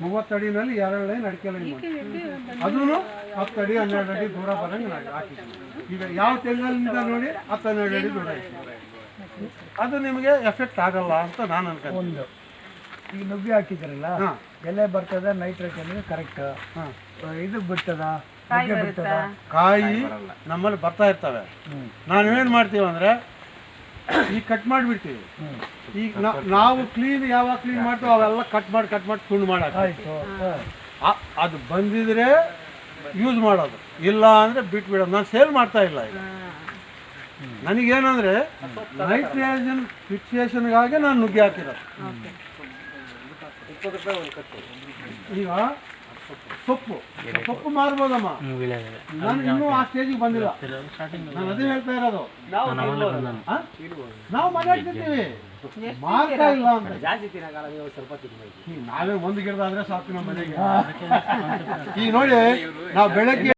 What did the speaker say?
30 ಅಡಿನಲ್ಲಿ 2 line ಅಡಿಕೆ line ಮಾಡಿ ಅದೂ 10 ಅಡಿ 12 ಅಡಿ ದೂರ ಬರಂಗೆ ನಾನು ಹಾಕಿದ್ದೀನಿ. ಈಗ ಯಾವ ತೆಂಗಲ್ಲಿಂದ ನೋಡಿ 10-12 ಅಡಿ ದೂರ ಇರ್ತದೆ. ಅದು ನಿಮಗೆ ಎಫೆಕ್ಟ್ ಆಗಲ್ಲ ಅಂತ ನಾನು ಅನ್ಕೊಂಡು. ಈಗ ನುಗ್ಗಿ ಹಾಕಿದ್ರಲ್ಲ, ಎಲೆ ಬರ್ತದ, ನೈಟ್ರೋಜನ್ ಕರೆಕ್ಟ್, ಇದು ಬಿಡ್ತದ, ಕಾಯಿ ನಮ್ಮಲ್ಲಿ ಬರ್ತಾ ಇರ್ತವೆ. ನಾವೇನು ಮಾಡ್ತೀವಿ ಅಂದರೆ ಈಗ ಕಟ್ ಮಾಡಿಬಿಡ್ತೀವಿ. ಈಗ ನಾವು ಯಾವಾಗ ಕ್ಲೀನ್ ಮಾಡ್ತೀವಿ ಅವೆಲ್ಲ ಕಟ್ ಮಾಡಿ ತುಂಡು ಮಾಡಾಯ್ತು. ಅದು ಬಂದಿದ್ರೆ ಯೂಸ್ ಮಾಡೋದು, ಇಲ್ಲ ಅಂದರೆ ಬಿಟ್ಬಿಡೋದು. ನಾನು ಸೇಲ್ ಮಾಡ್ತಾ ಇಲ್ಲ. ಈಗ ನನಗೇನಂದರೆ ನೈಟ್ರೋಜನ್ ಫಿಕ್ಸೇಷನ್ಗಾಗಿ ನಾನು ನುಗ್ಗಿ ಹಾಕಿರೋದು. ಈಗ ಸೊಪ್ಪು ಮಾರ್ಬೋದಮ್ಮ, ನಾನು ಇನ್ನೂ ಆ ಸ್ಟೇಜಿಗೆ ಬಂದಿಲ್ಲ. ನಾನು ಅದೇ ಹೇಳ್ತಾ ಇರೋದು, ನಾವು ಮನೆ ತಿಂತೀವಿ, ಮಾರ್ತಾ ಇಲ್ಲ ಅಂತ. ನಾವೇ ಒಂದು ಗಿಡದಾದ್ರೆ ಸಾಕು ನಮ್ಮ ಮನೆಗೆ. ಈಗ ನೋಡಿ, ನಾವು ಬೆಳಗ್ಗೆ